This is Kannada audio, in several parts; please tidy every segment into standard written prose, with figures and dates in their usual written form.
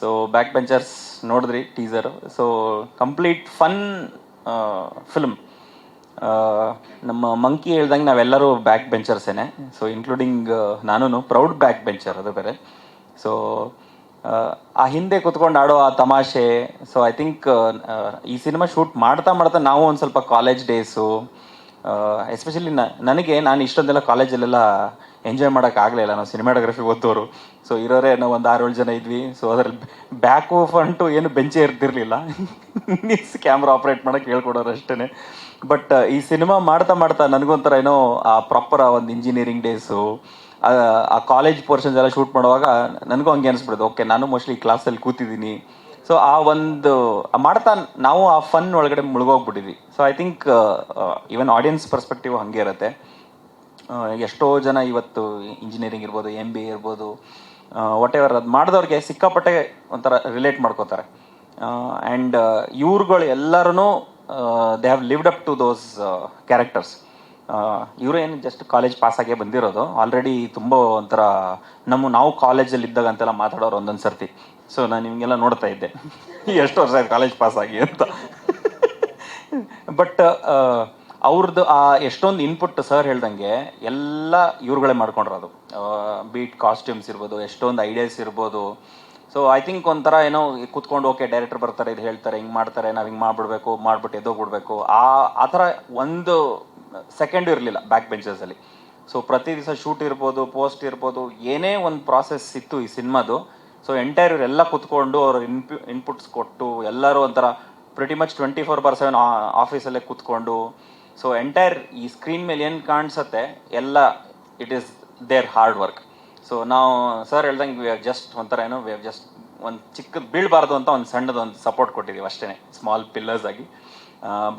ಸೊ ಬ್ಯಾಕ್ ಬೆಂಚರ್ಸ್ ನೋಡಿದ್ರಿ teaser. So complete fun film. ನಮ್ಮ ಮಂಕಿ ಹೇಳ್ದಂಗೆ ನಾವೆಲ್ಲರೂ ಬ್ಯಾಕ್ ಬೆಂಚರ್ಸೇನೆ. ಸೊ ಇನ್ಕ್ಲೂಡಿಂಗ್ ನಾನು ಪ್ರೌಡ್ ಬ್ಯಾಕ್ ಬೆಂಚರ್, ಅದು ಬೇರೆ. ಸೊ ಆ ಹಿಂದೆ ಕುತ್ಕೊಂಡು ಆಡೋ ಆ ತಮಾಷೆ. ಸೊ ಐ ಥಿಂಕ್ ಈ ಸಿನಿಮಾ ಶೂಟ್ ಮಾಡ್ತಾ ಮಾಡ್ತಾ ನಾವು ಒಂದು ಸ್ವಲ್ಪ ಕಾಲೇಜ್ ಡೇಸು, ಎಸ್ಪೆಷಲಿ ನಾನು ಇಷ್ಟೊಂದೆಲ್ಲ ಕಾಲೇಜಲ್ಲೆಲ್ಲ ಎಂಜಾಯ್ ಮಾಡೋಕ್ಕಾಗಲಿಲ್ಲ. ನಾವು ಸಿನಿಮಾಟೋಗ್ರಫಿ ಓದೋರು. ಸೊ ಇರೋರೇ ನಾವು ಒಂದು 6-7 ಜನ ಇದ್ವಿ. ಸೊ ಅದರಲ್ಲಿ ಬ್ಯಾಕು ಫ್ರಂಟು ಏನು ಬೆಂಚೇ ಇರ್ತಿರ್ಲಿಲ್ಲ. ಕ್ಯಾಮ್ರಾ ಆಪ್ರೇಟ್ ಮಾಡೋಕ್ಕೆ ಹೇಳ್ಕೊಡೋರು ಅಷ್ಟೇ. ಬಟ್ ಈ ಸಿನಿಮಾ ಮಾಡ್ತಾ ಮಾಡ್ತಾ ನನಗೊಂಥರ ಏನೋ ಆ ಪ್ರಾಪರ್ ಒಂದು ಇಂಜಿನಿಯರಿಂಗ್ ಡೇಸು, ಆ ಕಾಲೇಜ್ ಪೋರ್ಷನ್ಸ್ ಎಲ್ಲ ಶೂಟ್ ಮಾಡುವಾಗ ನನಗೂ ಹಂಗೆ ಅನಿಸ್ಬಿಡೋದು, ಓಕೆ ನಾನು ಮೋಸ್ಟ್ಲಿ ಕ್ಲಾಸಲ್ಲಿ ಕೂತಿದ್ದೀನಿ. ಸೊ ಆ ಒಂದು ಮಾಡ್ತಾ ನಾವು ಆ ಫನ್ ಒಳಗಡೆ ಮುಳುಗೋಗ್ಬಿಟ್ಟಿದ್ವಿ. So I think even audience perspective ಹಾಗೆ ಇರುತ್ತೆ. ಎಷ್ಟೋ ಜನ ಇವತ್ತು ಇಂಜಿನಿಯರಿಂಗ್ ಇರ್ಬೋದು, MBA ಇರ್ಬೋದು, ವಾಟ್ ಎವರ್ ಅದು ಮಾಡಿದವ್ರಿಗೆ ಸಿಕ್ಕಾಪಟ್ಟೆ ಒಂಥರ ರಿಲೇಟ್ ಮಾಡ್ಕೋತಾರೆ. ಆ್ಯಂಡ್ ಇವ್ರುಗಳು ಎಲ್ಲರೂ they have lived up to those characters. ಇವರು ಏನು ಜಸ್ಟ್ ಕಾಲೇಜ್ ಪಾಸಾಗೇ ಬಂದಿರೋದು, ಆಲ್ರೆಡಿ ತುಂಬ ಒಂಥರ ನಾವು ಕಾಲೇಜಲ್ಲಿ ಇದ್ದಾಗ ಅಂತೆಲ್ಲ ಮಾತಾಡೋರು ಒಂದೊಂದು ಸರ್ತಿ. ಸೊ ನಾನು ನಿಮಗೆಲ್ಲ ನೋಡ್ತಾ ಇದ್ದೆ, ಎಷ್ಟು ವರ್ಷ ಆಯ್ತು ಕಾಲೇಜ್ ಪಾಸಾಗಿ ಅಂತ. ಬಟ್ ಅವ್ರದ್ದು ಆ ಎಷ್ಟೊಂದು ಇನ್ಪುಟ್ ಸರ್ ಹೇಳ್ದಂಗೆ ಎಲ್ಲ ಇವ್ರುಗಳೇ ಮಾಡ್ಕೊಂಡಿರೋದು. ಬೀಟ್ ಕಾಸ್ಟ್ಯೂಮ್ಸ್ ಇರ್ಬೋದು, ಎಷ್ಟೊಂದು ಐಡಿಯಾಸ್ ಇರ್ಬೋದು. ಸೊ ಐ ಥಿಂಕ್ ಒಂಥರ ಏನೋ ಕೂತ್ಕೊಂಡು ಓಕೆ ಡೈರೆಕ್ಟರ್ ಬರ್ತಾರೆ, ಇದು ಹೇಳ್ತಾರೆ, ಹಿಂಗೆ ಮಾಡ್ತಾರೆ, ನಾವು ಹಿಂಗೆ ಮಾಡ್ಬಿಟ್ಟು ಎದ್ದೋಗ್ಬಿಡ್ಬೇಕು, ಆ ಥರ ಒಂದು ಸೆಕೆಂಡು ಇರಲಿಲ್ಲ ಬ್ಯಾಕ್ ಬೆಂಚರ್ಸಲ್ಲಿ. ಸೊ ಪ್ರತಿ ದಿವಸ ಶೂಟ್ ಇರ್ಬೋದು, ಪೋಸ್ಟ್ ಇರ್ಬೋದು, ಏನೇ ಒಂದು ಪ್ರಾಸೆಸ್ ಇತ್ತು ಈ ಸಿನಿಮಾದು. ಸೊ ಎಂಟೈರ್ ಇವರೆಲ್ಲ ಕೂತ್ಕೊಂಡು ಅವ್ರ ಇನ್ಪುಟ್ಸ್ ಕೊಟ್ಟು ಎಲ್ಲರೂ ಒಂಥರ ಪ್ರಿಟಿ ಮಚ್ 24/7 ಆಫೀಸಲ್ಲೇ ಕೂತ್ಕೊಂಡು. ಸೊ ಎಂಟೈರ್ ಈ ಸ್ಕ್ರೀನ್ ಮೇಲೆ ಏನು ಕಾಣಿಸುತ್ತೆ ಎಲ್ಲ it is there hard work. So ನಾವು ಸರ್ ಹೇಳ್ದಂಗೆ ವಿ ಹ್ಯಾವ್ ಜಸ್ಟ್ ಒಂಥರ ಏನೋ ವಿ ಹ್ಯಾವ್ ಜಸ್ಟ್ ಒಂದು ಚಿಕ್ಕದು ಬೀಳಬಾರ್ದು ಅಂತ ಒಂದು ಸಣ್ಣದೊಂದು ಸಪೋರ್ಟ್ ಕೊಟ್ಟಿದ್ದೀವಿ ಅಷ್ಟೇ, ಸ್ಮಾಲ್ ಪಿಲ್ಲರ್ಸ್ ಆಗಿ.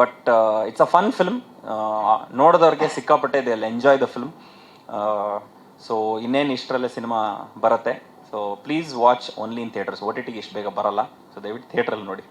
But it's a fun film. ನೋಡಿದವ್ರಿಗೆ ಸಿಕ್ಕಾಪಟ್ಟೆ they will enjoy the film. So ಇನ್ನೇನು ಇಷ್ಟರಲ್ಲೇ ಸಿನಿಮಾ ಬರುತ್ತೆ. So please watch only in theatres. OTT ಇಷ್ಟು ಬೇಗ ಬರಲ್ಲ. ಸೊ ದಯವಿಟ್ಟು ಥಿಯೇಟ್ರಲ್ಲಿ ನೋಡಿ.